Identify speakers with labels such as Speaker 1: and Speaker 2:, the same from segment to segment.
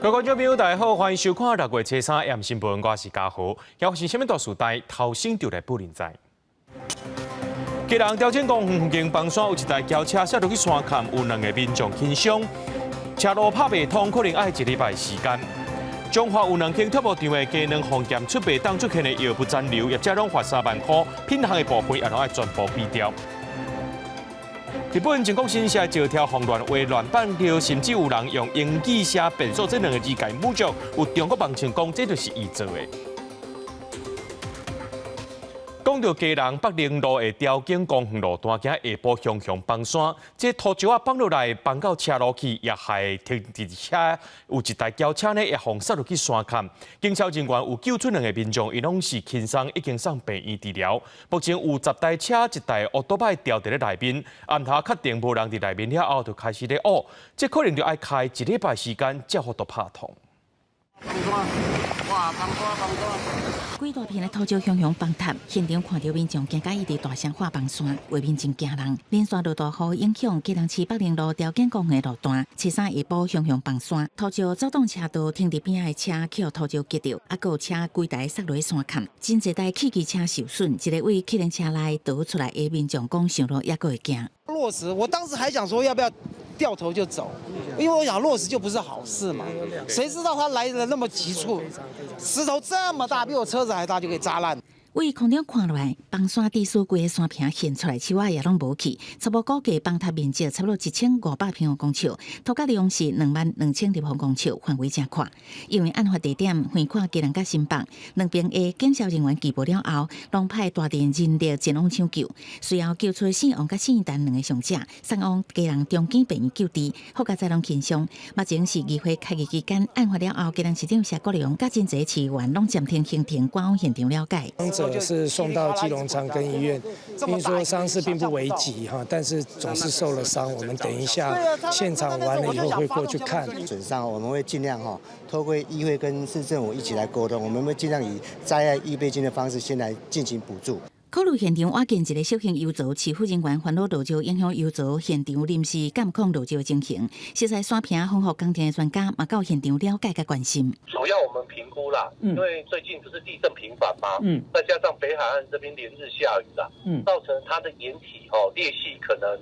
Speaker 1: 各位观众朋友，大家好，欢迎收看6月初3夜新闻，我是嘉豪。要是什么大事代，头先就来报人知。基隆调整公园附近房山有一台轿车驶入去山坎，有2个民众轻伤，车路拍袂通，可能要1礼拜时间。中华有2间铁路场的鸡卵风检出卖当出现的药不残留，业者拢罚3万块，品行的部分也拢要全部毁掉。日本全国新社招条访乱为乱办条，甚至有人用英语写变数这2个字改侮辱，有中国网称讲这就是伊做的。讲到基隆北宁路的条景公园路段，今下晡向崩山，这土石放落来，放到车路去，也害停伫车有一台轿车呢，也横驶入去山坎。警消人员有救出2个民众，伊拢是轻伤，已经送病院治疗。目前有10台车、1台奥多拜掉伫咧内面，暗下确定无人伫内面了后，就开始咧乌，这可能就要开1礼拜时间，才好都拍通。
Speaker 2: 几大片的土石向崩塌，现场看到民众更加一直大声喊崩山，为民众惊人。连续落大雨影响，基隆市北宁路条件公园路段，初3下晡向崩山，土石走动车道停伫边的车去互土石击到，还有车规台摔落山坎，真侪台汽机车受损，一个位客人车内倒出来的民众讲，想到也会惊。
Speaker 3: 落石，我当时还想说要不要掉头就走，因为我想落石就不是好事嘛。谁知道他来的那么急促，石头这么大，比我车子还大，就给砸烂。
Speaker 2: 为空中看落来，崩山地数规个山坪现出来，树仔也拢无去，初步估计崩塌面积差不多1500平方公尺，土地利用是22000立方公尺，范围真宽。因为案发地点横跨基隆甲新北，两边的警消人员拘捕了后，拢派大电人力前往抢救，随后救出姓王甲姓陈2个伤者，送往基隆中基病院救治，好加再拢轻伤。目前是议会开议期间，案发了后，基隆市长谢国良甲真侪市议员拢暂停行庭赶往现场了解。
Speaker 4: 是送到基隆长庚医院，听说伤势并不危急哈，但是总是受了伤。我们等一下现场完了以后会过去看。
Speaker 5: 损伤我们会尽量透过议会跟市政府一起来沟通，我们会尽量以灾害预备金的方式先来进行补助。
Speaker 2: 考虑现场挖建一个小型油槽，市府人员烦恼路石影响油槽现场临时监控路石的情形。实在山坪防护工程的专家嘛到现场了解甲关心。
Speaker 6: 主要我们评估啦，因为最近不是地震频繁吗？再加上北海岸这边连日下雨啦，造成它的岩体裂隙可能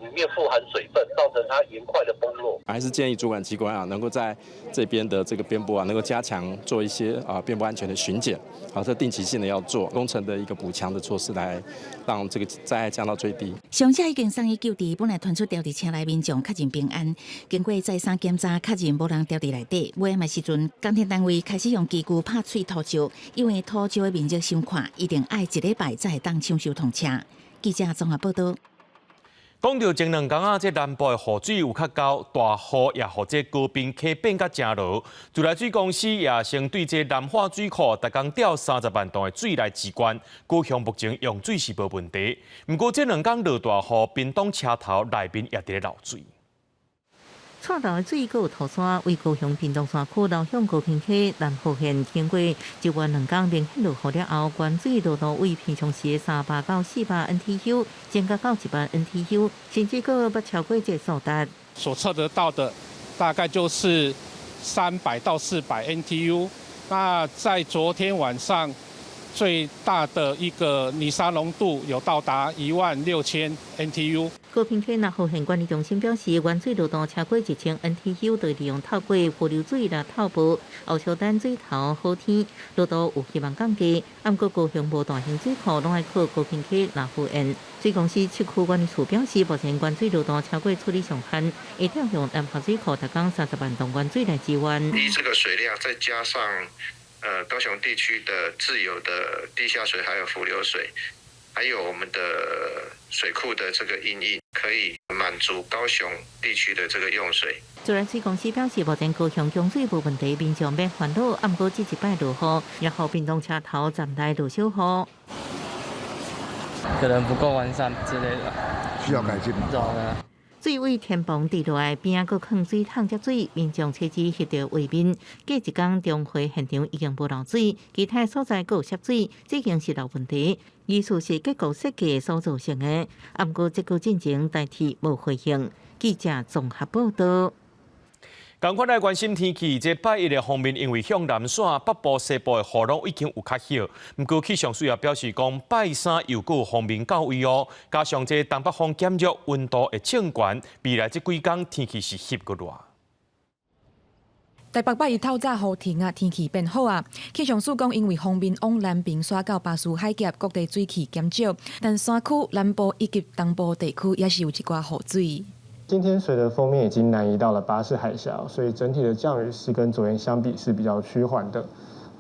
Speaker 6: 里面富含水分，造成它岩块的崩落。
Speaker 7: 还是建议主管机关能够在这边的这个边部能够加强做一些边部安全的巡检，这定期性的要做工程的一个补强的措施，来让这个灾害降到最低。
Speaker 2: 伤者已经送医救治，本来传出掉伫车内民众确认平安，经过再三检查，确认无人掉伫内底。尾暗的时阵，工程单位开始用机具拍碎土石，因为土石的面积伤宽，一定要1礼拜才会当抢修通车。记者综合报道。
Speaker 1: 讲到前2天这南部的雨水有较高，大雨也或者高滨溪变甲真落。自来水公司也先对这南化水库逐工调30万吨的水来支管，高雄目前用水是无问题。不过这2天落大雨，屏东车头内面也伫咧漏水。
Speaker 8: 错道的水沟土山为高雄屏东山区流向高屏溪南河县经过1月2天明显落雨了后，原水落到为平常时的300到400 NTU， 增加到100 NTU， 甚至个不超过这数值。
Speaker 9: 所测得到的大概就是300到400 NTU。那在昨天晚上最大的一个泥沙浓度有到达16000 NTU。
Speaker 8: 高屏溪南河县管理中心表示，原水落到超过1000 NTU， 就利用透过浮流水来透薄，后小等水头好天，落到有希望降低。不过高雄无大型水库，拢爱靠高屏溪南河沿。水公司七区管理处表示，目前原水落到超过处理上限，会调用南华水库逐工30万吨原水来支援。
Speaker 10: 依这个水量，再加上高雄地区的自有的地下水，还有浮流水，还有我们的水库的这个因应，可以满足高雄地区的这个用水。
Speaker 8: 自来水公司表示，目前高雄供水无问题，民众免烦恼。不过这一摆落雨，然后屏东车头站内落小雨，
Speaker 11: 可能不够完善之类的，
Speaker 12: 需要改进嘛？
Speaker 8: 水位天棚地落来边个放水桶接水，民众车子翕到画面。过一天中会现场已经无漏水，其他所在各有涉水，这已经是老问题。疑似是结构设计所造成的，不过这个进程代替无回应。记者综合报道。
Speaker 1: 赶快来关心天气，这拜一的方面，因为向南线、北部、西部的雨量已经有较少。不过气象署也表示讲，拜三又有方面较威哦，加上这东北风减弱，温度会升悬，未来这几天天气是翕个热。
Speaker 12: 台北拜一透早雨停啊，天气变好啊。气象署讲，因为方面往南边刷到巴士海峡，各地水汽减少，但山区南部以及东部地区也是有一寡雨水。
Speaker 13: 今天随着锋面已经南移到了巴士海峡，所以整体的降雨是跟昨天相比是比较趋缓的。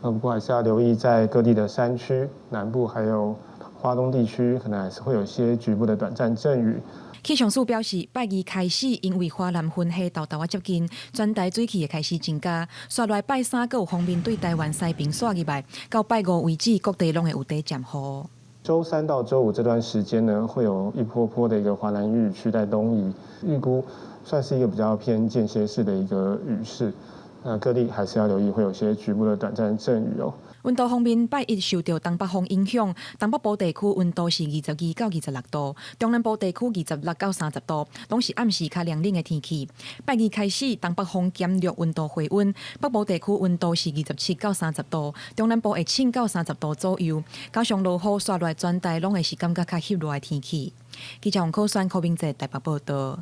Speaker 13: 不过还是要留意在各地的山区、南部还有花东地区，可能还是会有一些局部的短暂阵雨。
Speaker 12: 气象署表示，拜二开始，因为华南云系豆豆啊接近，全台水汽会开始增加。刷来拜三，阁有方面对台湾西边刷入来，到拜五为止，各地拢会有地渐雨。
Speaker 13: 周三到周五这段时间呢，会有一波波的一个华南雨区在东移，预估算是一个比较偏间歇式的一个雨势。各地还是要留意，会有些局部的短暂阵雨哦。
Speaker 12: 温度方面，拜一受到东北风影响，东北部地区温度是22到26度，中南部地区26到30度，拢是暗时较凉冷的天气。拜二开始，东北风减弱，温度回温，北部地区温度是27到30度，中南部会升到30度左右。加上落雨刷来，全台拢会是感觉较翕热的天气。记者王可选、柯明哲台北报道。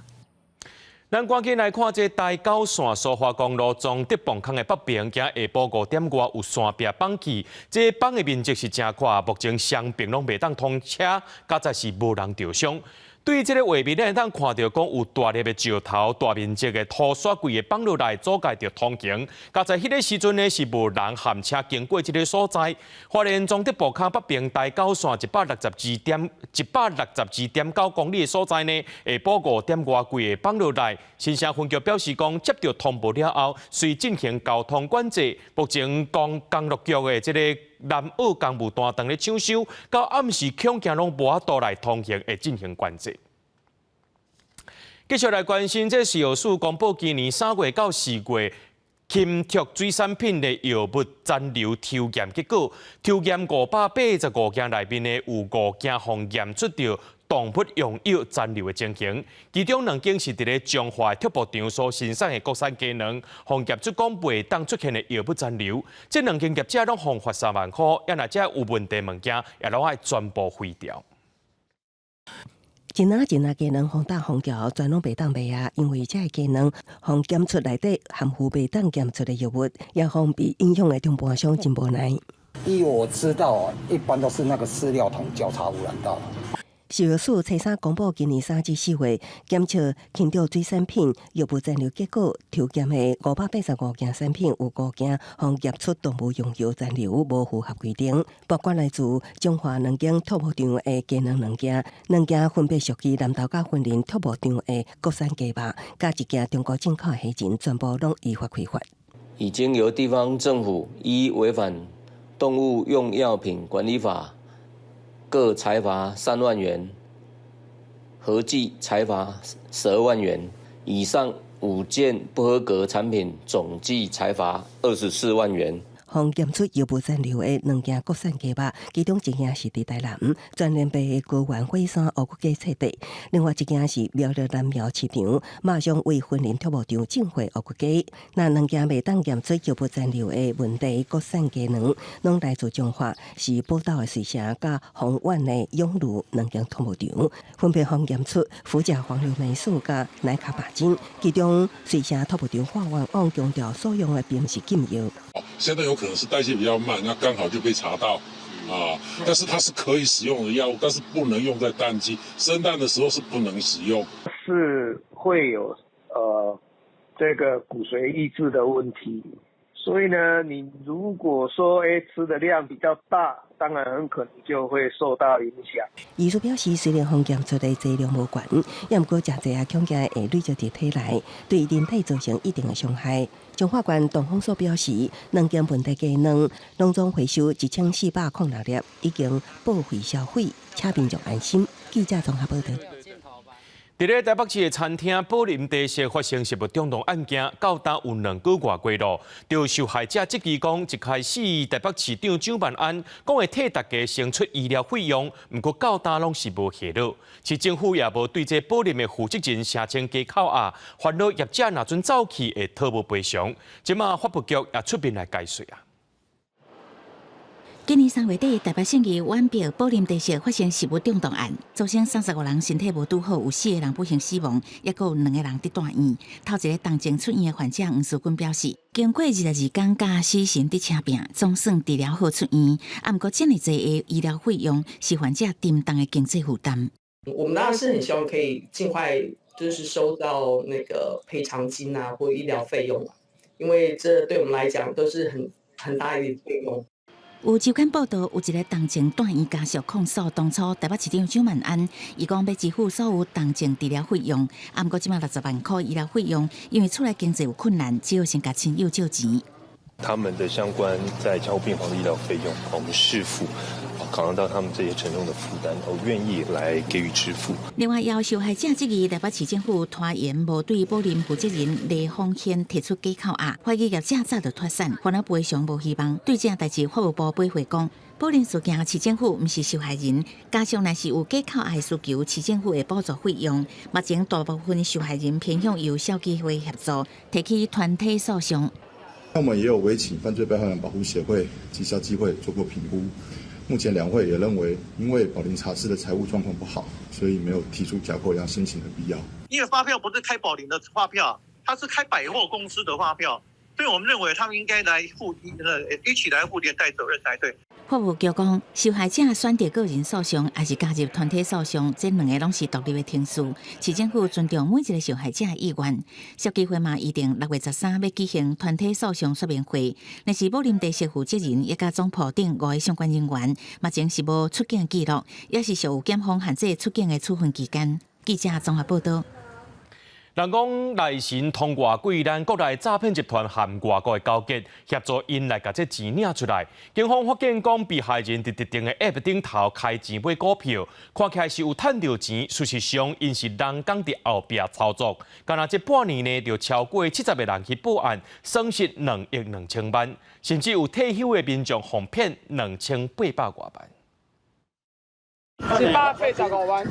Speaker 1: 咱赶紧来看这台九线苏花公路从德磅坑的北边，行下晡5点外有山壁放弃，这放的面积是真宽，目前双边拢袂当通车，加在是无人受伤。对于这个画面，咱当看到讲有大粒的石头、大面积的土刷柜的放落来，阻碍着通行。加在迄个时阵呢，是无人含车经过这个所在。花莲从德磅坑北边台九线162.9公里的所在呢，下晡5点外柜的放落来。新社分局表示讲，接到通报了后，遂进行交通管制。目前公路局的这个南澳公务单当咧抢修，到暗时恐惊拢无法度来通行，会进行管制。继续来关心，这石油署公布今年3月到4月禽畜水产品的药物残留抽验结果，抽验585件内面呢，有5件互验出着动物用药残留的情形，其中2件是伫咧中华畜牧场所生产的国产鸡卵，互验出讲袂当出现的药物残留。这2件业者拢罚3万块，也若这有问题物件，也拢爱全部废掉。
Speaker 14: 真仔鸡卵互打封条，全拢袂当卖啊！因为这鸡卵互检出内底含有袂当检出的药物，也互被影响的中盘商真无奈。
Speaker 15: 依我知道，一般都是那个饲料桶交叉污染到。
Speaker 14: 食药署初三公布今年3至4月检测禽畜水产品药物残留结果，抽检的585件产品有5件互验出动物用药残留，无符合规定。包括来自中华2间畜牧场的鸡卵2件分别属于南投甲云林畜牧场的国产鸡肉，加1件中国进口的虾仁，全部拢依法开罚。
Speaker 16: 已经由地方政府依违反动物用药品管理法各裁罚3万元，合计裁罚12万元。以上5件不合格产品总计裁罚24万元。
Speaker 14: 互验出药物残留的2件国产鸡肉，其中1件是伫台南全联杯的高原火山乌骨鸡册地，另外1件是苗栗南苗市场马上为云林畜牧场进货乌骨鸡。那2件未当验出药物残留的问题国产鸡卵，拢来自中华，是宝岛的水城甲宏远的永路2间畜牧场，分别互验出虎甲黄硫霉素甲奶卡巴金，其中水城畜牧场化验案强调所用的并是禁药。
Speaker 17: 现在有可能是代谢比较慢，那刚好就被查到啊。但是它是可以使用的药物，但是不能用在蛋鸡生蛋的时候是不能使用，
Speaker 18: 是会有这个骨髓抑制的问题。所以呢，你如果说吃的量比较大，当然很可能就会受到影响。
Speaker 14: 医师表示，虽然互验出的剂量无悬，也毋过食济啊，恐惊会累积伫体内，对人体造成一定的伤害。中法官董方所表示，2件问题鸡卵拢总回收1406粒，已经报废销毁，请民众安心。记者综合报道。
Speaker 1: 伫咧台北市的餐厅宝林地社发生食物中毒案件，到达有2个月过咯。就受害者即期讲，一开始台北市长蒋万安讲会替大家承出医疗费用，不过到达拢是无下落。市政府也无对这宝林的负责人声称加口啊，烦恼业者若准走去会讨无赔偿。即马发布局也出面来解说啊。
Speaker 2: 今年3月底，台北县议湾标宝林地社发生食物中毒案，造成35人身体无拄好，有4个人不幸死亡，也有2个人伫大院。头一个当前出院的患者黄淑君表示，经过22天加死神伫车病，总算治疗好出院。啊，不过这么济的医疗费用是患者沉重的经济负担。
Speaker 19: 我们当然是很希望可以尽快就是收到那个赔偿金啊，或医疗费用啊，因为这对我们来讲都是很大一笔费用。
Speaker 2: 有周刊报道，有一个同情大院家属控诉，当初台北市长蒋万安，伊讲要支付所有同情治疗费用，啊，不过即马60万块医疗费用，因为厝内经济有困难，只好先甲亲友借钱。
Speaker 20: 他们的相关在加护病房的医疗费用，我们市府考量到他们这些沉重的负担，愿意来给予支付。
Speaker 2: 另外，要受害者质疑台北市政府拖延无对宝林负责人李丰宪提出假口押，怀疑业者早就脱产，烦恼赔偿无希望。对这代志，法务部驳回讲，宝林事件市政府毋是受害人，加上若是有假口押需求，市政府会补助费用。目前大部分受害人偏向由小机会协助，提起团体诉讼。
Speaker 21: 我们也有委请犯罪被害人保护协会及消基会做过评估，目前2会也认为，因为宝林茶室的财务状况不好，所以没有提出假扣押申请的必要。
Speaker 22: 因为发票不是开宝林的发票，它是开百货公司的发票，所以我们认为他们应该来一起来负连带责任才对。
Speaker 2: 法务局讲，受害者选择个人诉讼还是加入团体诉讼，这2个拢是独立的庭事。市政府尊重每一个受害者的意愿。消基会嘛预定6月13要举行团体诉讼说明会，但是宝林地社负责人也甲总部顶5个相关人员，目前是无出境记录，也是受有检方限制出境的处分期间。记者综合报道。
Speaker 1: 人讲赖神通过贵咱国内诈骗集团和外国的交结，协助因来把这钱领出来。警方发现讲被害人伫特定的 App 顶头开钱买股票，看起来是有赚到钱，事实上因是人工伫后壁操作。干那这半年呢，就超过70个人去报案，损失2亿2千万，甚至有退休的民众哄骗2800多万。
Speaker 23: 18倍15万，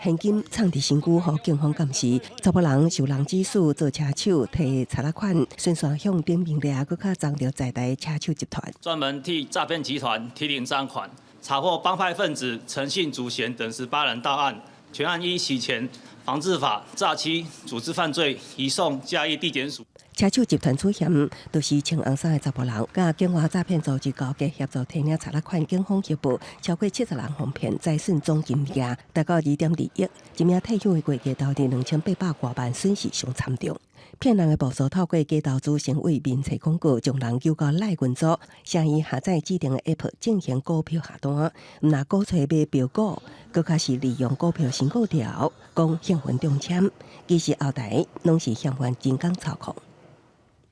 Speaker 14: 现金藏伫身躯，互警方监视。查甫人受人指使做车手，摕查拉款，宣传向顶名列，搁较藏着在台车手集团，
Speaker 24: 专门替诈骗集团提领赃款，查获帮派分子陈姓、祖贤等18人到案，全案依洗钱防治法、诈欺、组织犯罪移送嘉义地检署。
Speaker 14: 车手集团主嫌就是穿红衫的查甫人，甲境外诈骗组织交结，协助提领查拉款。警方协报超过70人哄骗，财损总金额达到2.2亿。一名退休的国家投资2800多万，损失上惨重。骗人的步数透过假投资成为面册广告，将人诱到赖群组，声伊下载指定的 App 进行股票下单，若鼓吹买标股，搁较是利用股票申购条，讲向还中签，其实后台拢是向还金刚操控。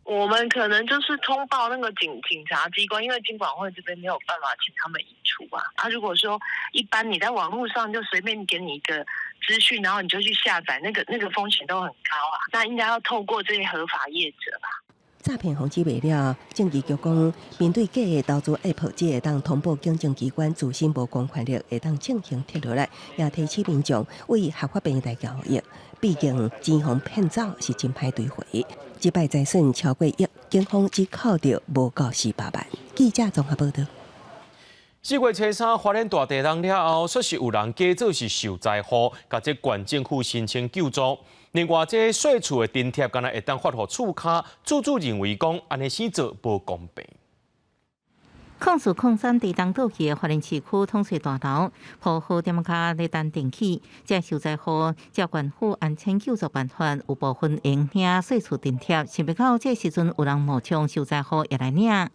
Speaker 25: 我们可能就是通报那个警察机关，因为金管会这边没有办法请他们移除啊。如果说一般你在网络上就随便给你一个资讯，然后你就去下载，那个风险都很高啊。那应该要透过这些合法业者吧。
Speaker 14: 诈骗防治未了，政治局讲，面对假的投资 App， 只会当通报警政机关自身无公权力，会当进行贴落来，也提醒民众为合法平台交易。毕竟钱方骗走是真歹追回，这摆财损超过亿，警方只扣到无到400万。记者综合报道。
Speaker 1: 4月初3，花莲大地震了后，说是有人假做是受灾户，甲这县政府申请救助。另外，这税厝的津贴，敢若会当发予厝卡，主认为讲安尼生做无公平。
Speaker 8: 控诉控3地震倒去的花莲市区统水大楼，铺好点卡咧等电起，这受灾户照县府安签救助办法，有部分应领税厝津贴，想不到这时阵有人冒充受灾户也来领。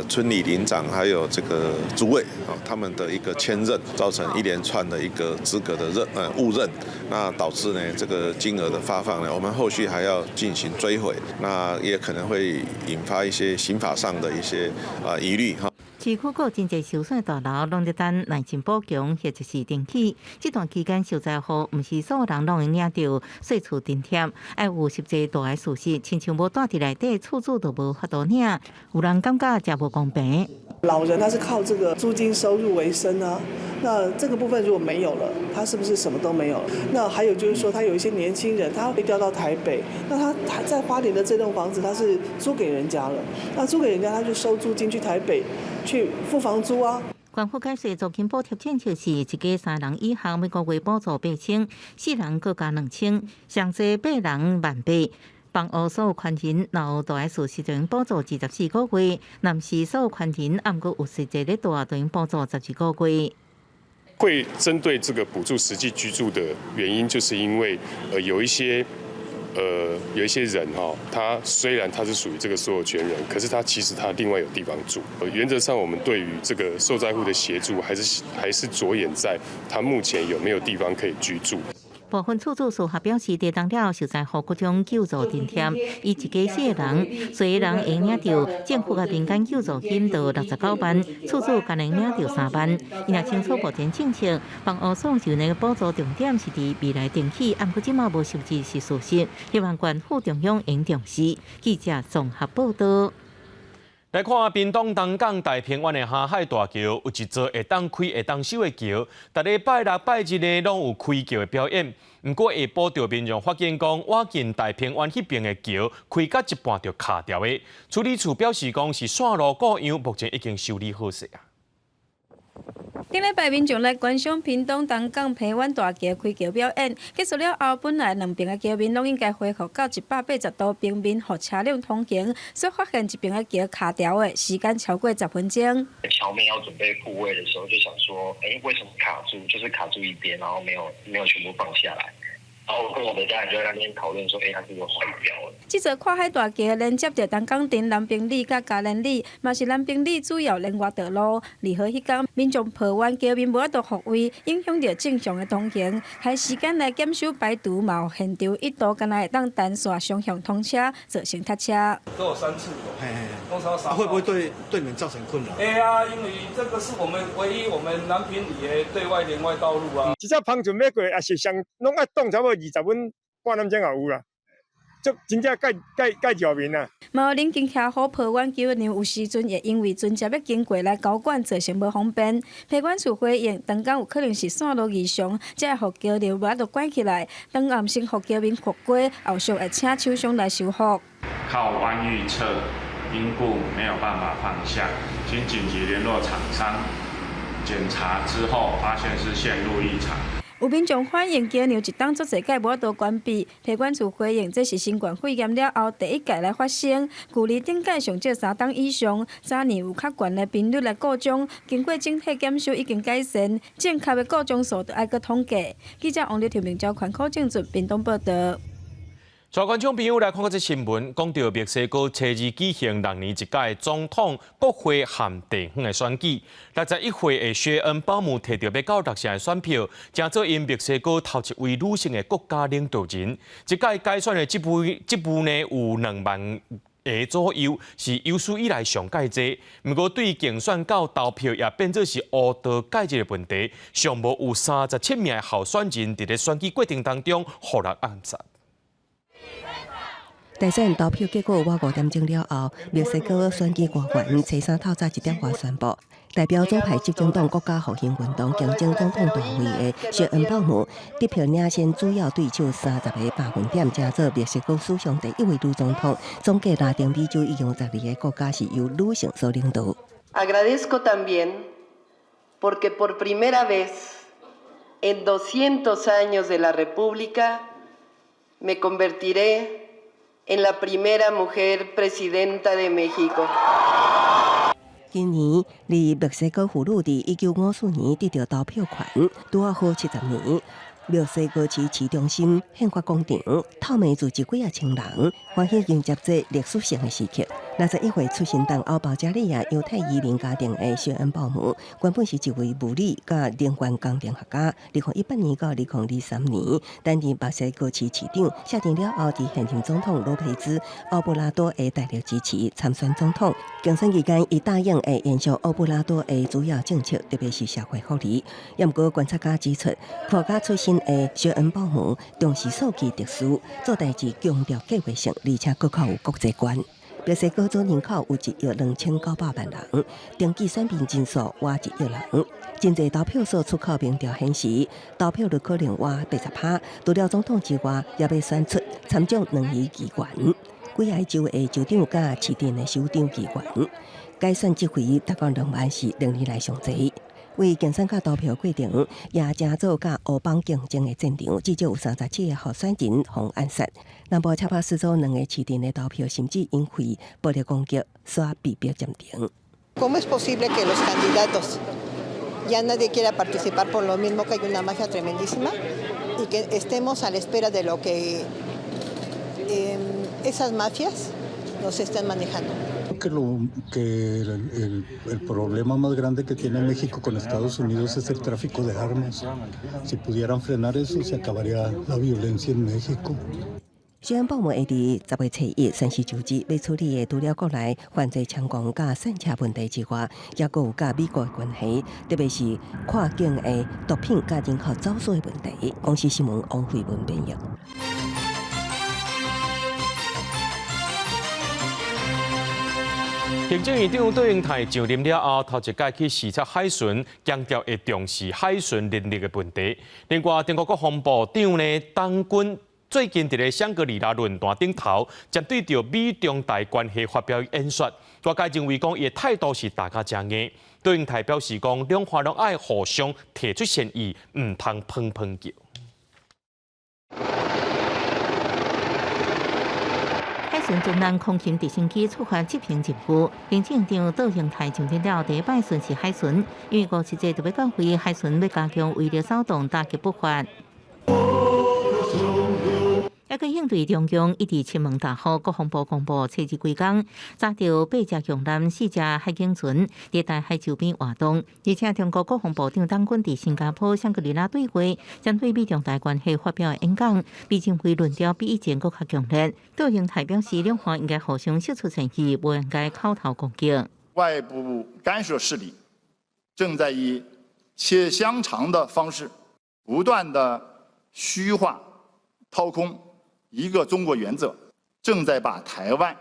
Speaker 26: 村里邻长还有这个主委他们的一个签认，造成一连串的一个资格的误认，那导致呢这个金额的发放呢，我们后续还要进行追回，那也可能会引发一些刑法上的一些疑虑哈。
Speaker 8: 市区各真侪受损大楼拢在等耐震补强，或者是重启。这段期间受灾户，毋是所有人拢会领到细厝津贴，要有实际大个事实，亲像无住伫内底，厝主都无法度领，有人感觉真无公平。
Speaker 3: 老人他是靠这个租金收入为生啊，那这个部分如果没有了，他是不是什么都没有？那还有就是说，他有一些年轻人，他被调到台北，那他在花莲的这栋房子他是租给人家了，那租给人家他就收租金去台北去付房租啊。
Speaker 8: 政府解释租金补贴政策是一家3人以下每个月补助8,000，4人各加2,000，上济8人1,800。帮屋所有权人，若有大个事实就用补助24个月；男士所有权人，按过有实际咧大就用补助12个月。
Speaker 4: 会针对这个补助实际居住的原因，就是因为有一些人他虽然他是属于这个所有权人，可是他其实他另外有地方住。原则上，我们对于这个受灾户的协助，还是着眼在他目前有没有地方可以居住。
Speaker 8: 部分厝主事后表示，提动了受灾户各种救助津贴，以一家4个人，所以人会领到政府的民间救助金到69万，厝主才能领到3万。伊若清楚目前政策，帮屋所有内补助重点是伫未来定期，按过即马无收支是事实，希望县府中央应重视。记者综合报道。
Speaker 1: 来看屏东东港大平湾的下海大桥，有一座会当开会当收的桥，逐礼拜6、拜日呢拢有开桥的表演。不过下晡就民众发现讲，挖进大平湾迄边的桥开到一半就卡掉的。处理处表示讲是线路故障，目前已经修理好势啊。
Speaker 5: 顶礼拜民众来观赏屏东东港平湾大桥开桥表演，结束了后，本来两边的桥面拢应该恢复到180度平面，互车辆通行，却发现一边的桥卡掉的，时间超过10分钟。
Speaker 6: 桥面要准备复位的时候，就想说，为什么卡住？就是卡住一边，然后没有全部放下来。然后我跟我的家人就在那边讨论说，它是不是坏掉了？
Speaker 5: 这座跨海大桥连接着东港镇南平里甲嘉联里，嘛是南平里主要连外道路。离合迄天，民众破弯桥面无法度复位，影响着正常的通行。开时间来检修排毒，嘛有现场一度敢若会当单线双向通车，造成塞车。
Speaker 7: 都有3次，会不会对你们造成困扰？因为这个是我们唯一我们南平里的对外连外道路啊。
Speaker 23: 一只旁船要过，也是上拢要动差不多20分半点钟也有啦。就真正介桥面啊！
Speaker 5: 嘛有临近徛好破弯桥的人，有时阵也因为船只要经过来高管，造成无方便。批管处回应，东港有可能是线路异常，才会互桥梁无法度关起来。当暗先互桥面扩过，后续会请厂商来修复。
Speaker 27: 靠弯预测，因故没有办法放下，经紧急联络厂商，检查之后发现是线路异常。
Speaker 5: 有民众反映桥梁一当作侪届无法度关闭，批管处回应这是新冠肺炎了后第一届来发生，距离顶届上少3档以上，昨年有较悬的频率来故障，经过整体检修已经改善，正确的故障数就要搁统计。记者王丽婷、明昭款口证准屏东报道。
Speaker 1: 全观众朋友来看这新闻，讲到墨西哥初二举行6年一届的总统、国会和地方的选举，61岁的薛恩·鲍姆摕到要90%的选票，成做因墨西哥头一位女性的国家领导人。这届改选的职务呢有2万个左右，是有史以来上届多。不过对竞选到投票也变作是误导介入的问题，尚无有37名的候选人伫咧选举过程当中互人暗杀。
Speaker 14: 大选投票结果我5点钟了后，墨西哥选举官员初3透早1点外宣布，代表左派执政党国家复兴运动竞争总统大位的薛恩·鲍姆得票领先主要对手30个百分点，成做墨西哥史上第1位女总统。总计拉丁美洲一共12个国家是由女性所领导。
Speaker 28: Agradezco también porque por primera vez en 200 años de la República me convertiré en la primera mujer presidenta de México。
Speaker 14: 今年，离墨西哥妇女伫1954年得到投票权，拄好70年。墨西哥市中心宪法广场透明住几几千人，欢喜迎接这历史性的时刻。61岁出身东欧保加利亚犹太移民家庭的谢恩鲍姆，原本是一位物理甲能源工程学家。2018年到2023年，担任墨西哥市市长，下定了后，伫现任总统罗佩兹·奥布拉多的大力支持参选总统。竞选期间，伊答应会延续奥布拉多的主要政策，特别是社会福利。也不过，观察家指出，科家出身的谢恩鲍姆重视数据特殊，做代志强调计划性，而且佫较有国际观。墨西哥总人口有1亿2900万人，登记选民人数逾1亿人。真侪投票所出口民调显示，投票率可能逾80%。除了总统之外，也要选出参众2议议员、几个州的州长甲市镇的首长议员。该选积回达到2万是6年来上侪。为竞选甲投票过程，也正做甲乌邦竞争的战场，至少有37个候选人互暗杀。南部恰帕斯州2个市镇的投票甚至因为暴力攻击，煞比较暂停。
Speaker 9: ¿Cómo es posible que los candidatos ya nadie quiera participar por lo mismo que hay una mafia tremendísima y que estemos a la espera de lo que esas mafias nos están manejando?
Speaker 10: El problema más grande que tiene México con Estados Unidos es el tráfico de armas. Si pudieran frenar eso, se acabaría la violencia en México.
Speaker 14: 谢恩鲍姆会伫10月7日宣誓就职，要处理的除了国内犯罪猖狂甲散车问题之外，也佫有甲美国的关系，特别是跨境的毒品甲人口走私的问题。公司新闻王慧文编译。
Speaker 1: 行政院长杜英泰上任了后，头一届去视察海巡，强调会重视海巡能力的问题。另外，中国国防部长呢，当军最近伫个香格里拉论坛顶头，针对着美中台关系发表演说，外界认为讲伊的态度是大家正硬。杜英泰表示讲，两方拢爱互相提出善意，唔通碰碰叫。
Speaker 8: 海巡军舰空勤直升机出发执行任务，行政长杜英泰上任了第一摆巡视海巡，因为57届特别教会海巡要加强威力扫动，打击不法。也佮应对中共一直亲门大户，国防部公布初日几天抓到8只强舰、4只海警船，伫台海周边活动。而且中国国防部长当军伫新加坡香格里拉对话，针对美中台关系发表演讲，美政府论调比以前更加强烈。杜英泰表示，两方应该互相释出善意，不应该口头攻击。
Speaker 11: 外部干涉势力正在以切香肠的方式，不断的虚化、掏空一个中国原则，正在把台湾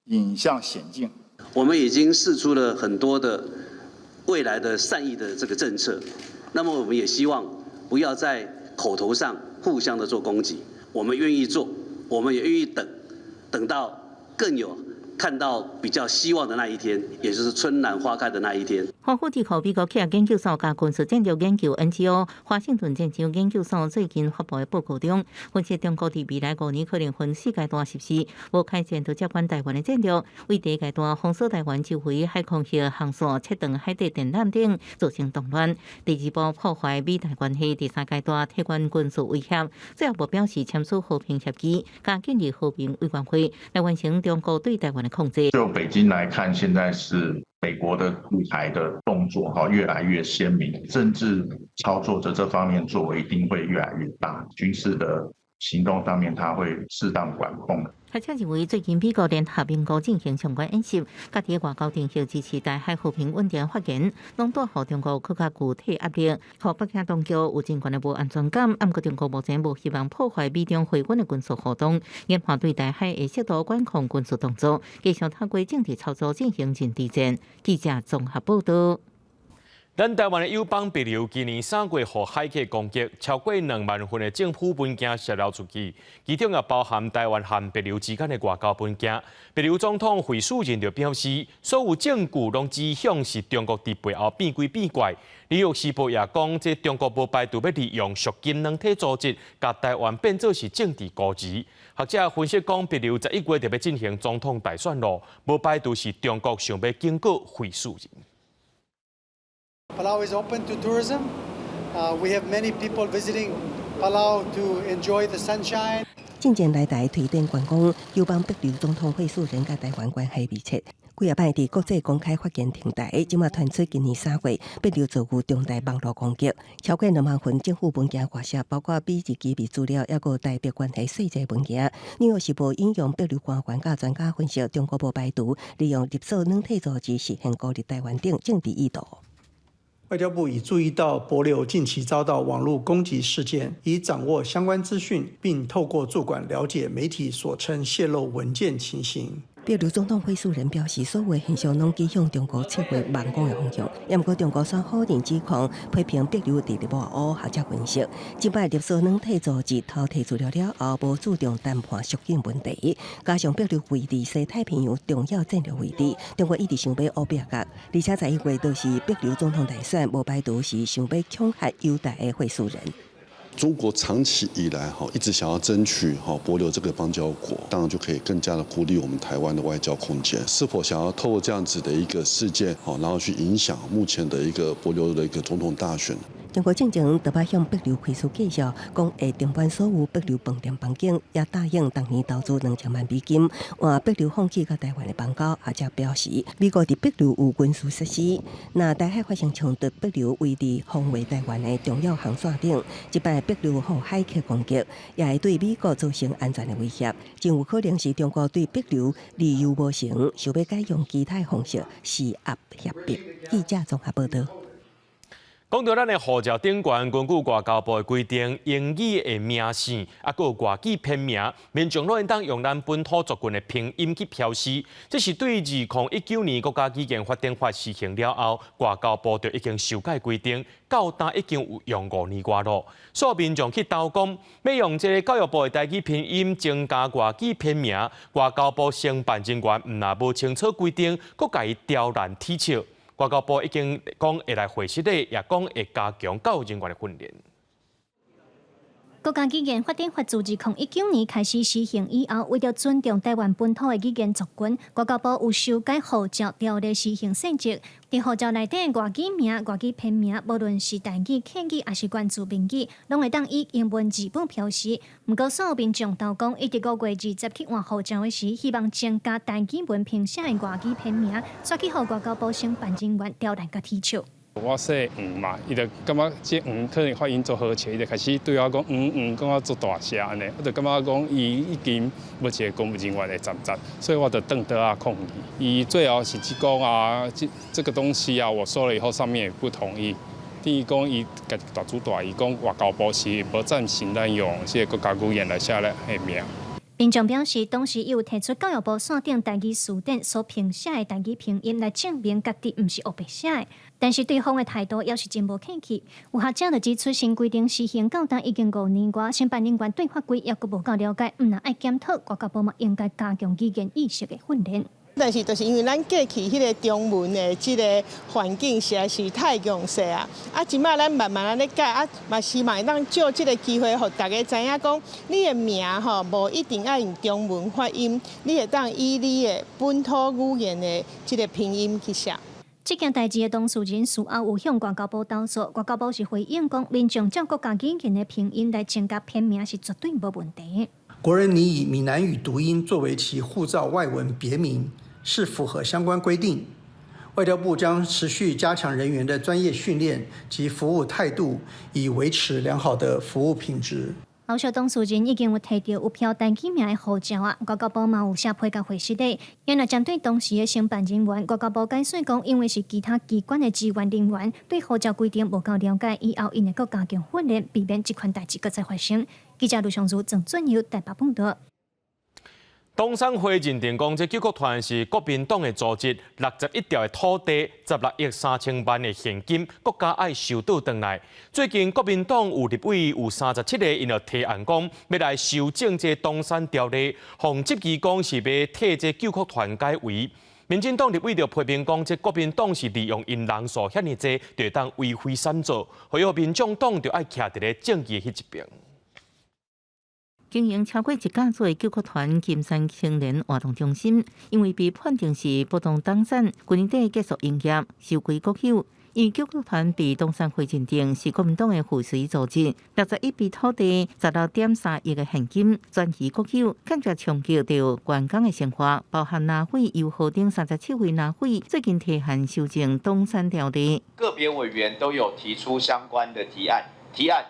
Speaker 11: 引向险境。
Speaker 12: 我们已经释出了很多的未来的善意的这个政策，那么我们也希望不要在口头上互相的做攻击。我们愿意做，我们也愿意等到更有看到比较希望的那一天，也就是春暖花开的那一天。
Speaker 8: 华府智库美国企业研究所甲军事战略研究 NGO 华盛顿战场研究所最近发布的报告中，分析中国伫未来5年可能分4阶段实施无开战就接管台湾的战略，为第一阶段封锁台湾周围海空域航线、切断海底电缆等造成动乱；第2步破坏美台关系；第3阶段提悬军事威胁；最后目标是签署和平协议，加建立和平委员会，来完成中国对台湾的控制。
Speaker 13: 就北京来看，现在是美国的驻台的动作越来越鲜明，政治操作者这方面作为一定会越来越大，军事的行动上面它会适当管控。
Speaker 8: 学者认为，最近美国联合民国进行相关演习，家己外交定向支持台海和平稳定发言，拢带予中国更加具体压力，互北京当局有真悬的无安全感。不过，中国目前无希望破坏美中会军的军事活动，研判对台海的适度管控军事动作，继续透过政治操作进行认知战。记者综合报道。
Speaker 1: 咱台湾的友邦帛琉今年3月互海客攻击，超过2万份的政府文件泄露出去，其中也包含台湾和帛琉之间的外交文件。帛琉总统惠恕仁就表示，所有证据拢指向是中国伫背后变鬼变怪。《纽约时报》也讲，这中国无排除要利用属金软体组织，把台湾变作是政治孤儿。学者分析讲，帛琉11月就要进行总统大选咯，无排除是中国想要经过惠恕仁。
Speaker 15: Palau is open to tourism. We have many people visiting Palau to enjoy the sunshine.
Speaker 14: 进前来台推电观光，希望北流总统会诉人甲台湾关系密切。几啊摆伫国际公开发言平台，即马传出今年3月北流遭遇重大网络攻击，超过2万份政府文件外泄，包括笔记机密资料，抑个代表关系细节文件。纽约时报引用北流官员甲专家分析，中国无排除利用入手软体组织实现孤立台湾等政治意图。
Speaker 15: 外交部已注意到帛琉近期遭到网络攻击事件，已掌握相关资讯，并透过驻馆了解媒体所称泄露文件情形。
Speaker 14: 北流总统会诉人表示，所有现象拢指向中国撤回网攻的方向。也毋过，中国却否认指控，批评北流伫外乌学者分析，即摆入手软体组织偷摕资料了后，无注重谈判属性问题，加上北流位伫西太平洋重要战略位置，中国一直想要乌壁角，而且在1月就是北流总统大选，无排除是想要恐吓犹太的会诉人。
Speaker 16: 中国长期以来一直想要争取帛琉这个邦交国，当然就可以更加的孤立我们台湾的外交空间。是否想要透过这样子的一个事件，然后去影响目前的一个帛琉的一个总统大选？
Speaker 14: 中国正前特别向北流开出介绍，讲会停办所有北流饭店房间，也答应当年投资2000万美金，换北流放弃甲台湾的邦交。学者表示，美国伫北流有军事设施，那台海发生冲突，北流位伫防卫台湾的重要航线顶，一摆北流互海客攻击，也会对美国造成安全的威胁。真有可能是中国对北流理由无成，想要改用其他方式施压胁迫。记者综合报道。
Speaker 1: 讲到咱的护照顶悬，根据外交部的规定，英语的名姓，还有外语拼名，民众都应当用咱本土族群的拼音去标示。这是对2019年国家语言发展法施行了后，外交部就已经修改规定，到今已经有用5年多了。所有民众去斗讲，要用这个教育部的台语拼音增加外语拼名，外交部承办人员毋但无清楚规定，佫甲伊刁难踢笑。外交部已经讲会来会实的，也讲会加强教育人员的训练。
Speaker 17: 国家语言发展法自2019年开始施行以后，为了尊重台湾本土的语言族群，外交部有修改护照条例施行细则。伫护照内底外语名、外语拼名，无论是台语、客语还是原住民语，拢会当以英文字本标示。毋过，所有民众都讲，一直5月20去换护照的时，希望增加台语文拼写的外语拼名，煞去互外交部承办人员刁难甲踢笑。
Speaker 18: 我说嘛，伊就感觉这可能发音做好笑，伊就开始对我讲讲我做大声安尼，我就感觉讲伊已经无一个公务人员的站，所以我就转倒啊抗议。伊最后是讲啊，这个东西啊，我说了以后上面也不同意。第一讲伊家大主大，伊讲外交部是无赞成咱用这个国家语言来写咧名。
Speaker 17: 民众表示，当时有提出教育部线顶台语词典所拼写的台语拼音来证明家己毋是黑白写的，但是对方的态度也是真无客气。有学者就指出，新规定施行到今已经5年多，承办人员对法规也佫无够了解，毋但爱检讨，外交部嘛应该加强语言意识的训练。
Speaker 19: 但是，就是因为咱过去迄个中文的即个环境实在是太强势啊！即摆咱慢慢咧改，嘛希望咱借即个机会，互大家知影讲，你的名无一定要用中文发音，你会当以你的本土语言的即个拼音去写。
Speaker 17: 这件代志的当事人事后有向外交部投诉，外交部是回应讲，民众照国家语言的拼音来增加拼名是绝对无问题。
Speaker 15: 国人拟以闽南语读音作为其护照外文别名，是符合相关规定。外交部将持续加强人员的专业训练及服务态度，以维持良好的服务品质。
Speaker 17: 后续当事人已经有摕到有标台语名的护照啊，外交部嘛有写批甲回实的。原来针对当时的承办人员，外交部解释讲，因为是其他机关的支援人员对护照规定无够了解，以后因会阁加强训练，避免这款代志搁再发生。记者卢尚如、郑俊佑台北报道。
Speaker 1: 东山会认定讲，这救国团是国民党的组织，61条的土地，16亿3000万的现金，国家爱收倒转来。最近国民党有立委有37个，因就提案讲，要来修正这东山条例，防质疑讲是要替这救国团解围。民进党立委就批评讲，这国民党是利用因人数遐尼济，就当为非三做，所以民众党就爱徛伫咧正义迄一边。
Speaker 8: 经营超过1架座的救国团金山青年活动中心，因为被判定是不当当选，去年底结束营业，收归国有。因救国团被东山会认定是国民党的附属组织，61笔土地，16.3亿的现金，转移国有，间接冲击到员工的生活，包含拿匪、由号等37位拿匪，最近提函修正东山条例。
Speaker 2: 个别委员都有提出相关的提案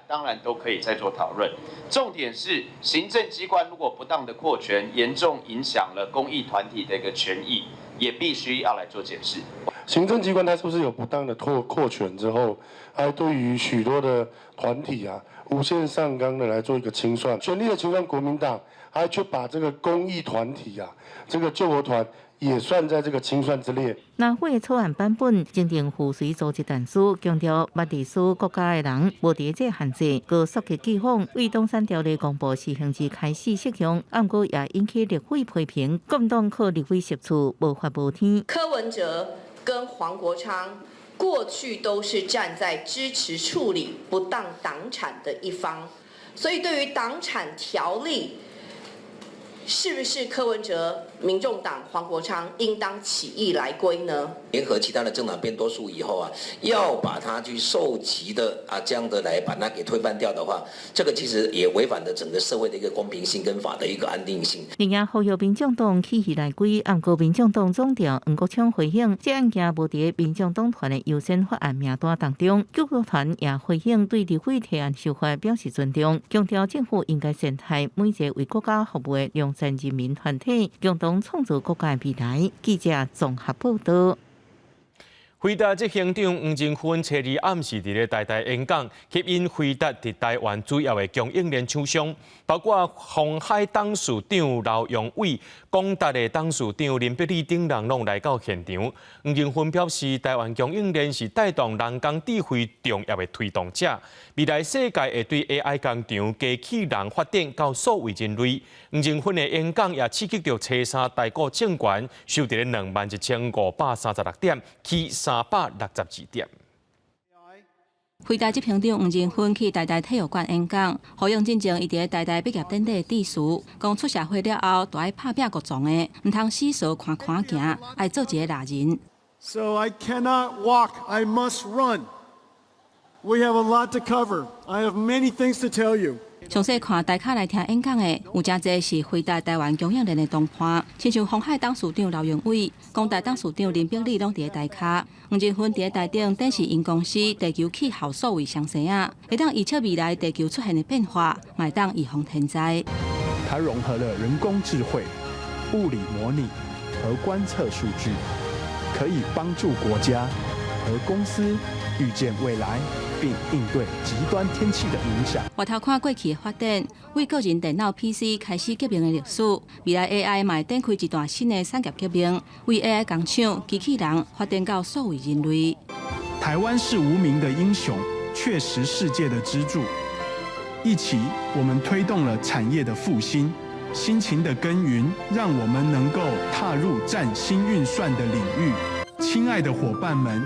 Speaker 2: 当然都可以再做讨论。重点是行政机关如果不当的扩权，严重影响了公益团体的一个权益，也必须要来做检视。
Speaker 3: 行政机关它是不是有不当的扩权之后，还对于许多的团体无限上纲的来做一个清算，权力的清算，国民党还去把这个公益团体这个救国团也算在这个清算之列。
Speaker 8: 拿匪的草案版本认定附属组织但书，强调捌隶属国家的人无伫这限制，高速的寄访为东山条例公布施行之开始适用，不过也引起立委批评，国民党靠立委涉处无法无天。
Speaker 20: 柯文哲跟黄国昌过去都是站在支持处理不当党产的一方，所以对于党产条例，是不是柯文哲、民众党、黄国昌应当起义来归呢？
Speaker 21: 联合其他的政党变多数以后要把它去受及的这样的来把它给推翻掉的话，这个其实也违反了整个社会的一个公平性跟法的一个安定性。
Speaker 8: 另外，呼吁民众党起义来归，不过民众党总调黄国昌回应，这案件无伫民众党团的优先法案名单当中。救国团也回应对立委提案修法表示尊重，强调政府应该善待每一个为国家服务的良善人民团体，共同创造国家的未来。记者综合报道。
Speaker 1: 回答执行长黄正勋初二暗时伫咧台演讲，吸引回答伫台湾主要的供应链厂商，包括鸿海董事长刘永伟、广达的董事长林百里等人拢来到现场。黄正勋表示，台湾供应链是带动人工智慧重要的推动者，未来世界会对 AI 工厂机器人发展到数位人类。黄正勋的演讲也刺激到车三大股证券收伫咧21,536点，起362点。
Speaker 22: 回答执行长黄正勋去台大体育馆演讲，呼应进前伊伫台大毕业典礼致辞，讲出社会了后，都爱拍拼各种的，唔通死傻看行，爱做一个大人。
Speaker 24: So I cannot walk, I must run. We have a lot to cover. I have many things to tell you.
Speaker 22: 详细看台卡来听演讲的，有真侪是回答台湾供应链的同伴，亲像鸿海董事长刘永伟、广达董事长林百里拢伫台卡。黄正勋伫台顶展示因公司地球气候数位详细会当预测未来地球出现的变化，也当预防天灾。
Speaker 25: 它融合了人工智慧、物理模拟和观测数据，可以帮助国家和公司预见未来，并应对极端天气的影响。
Speaker 22: 回头看过去的发展，为个人电脑 PC 开始革命的历史，未来 AI 嘛会展开一段新的产业革命，为 AI 工厂、机器人发展到数位人类。
Speaker 25: 台湾是无名的英雄，却是世界的支柱。一起，我们推动了产业的复兴，辛勤的耕耘，让我们能够踏入占星运算的领域。亲爱的伙伴们，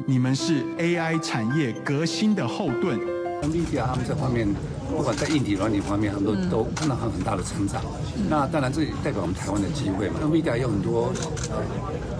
Speaker 25: 你们是 AI 产业革新的后盾。
Speaker 26: NVIDIA 他们这方面，不管在硬体、软体方面，他们都看到很大的成长。那当然，这也代表我们台湾的机会嘛。NVIDIA 有很多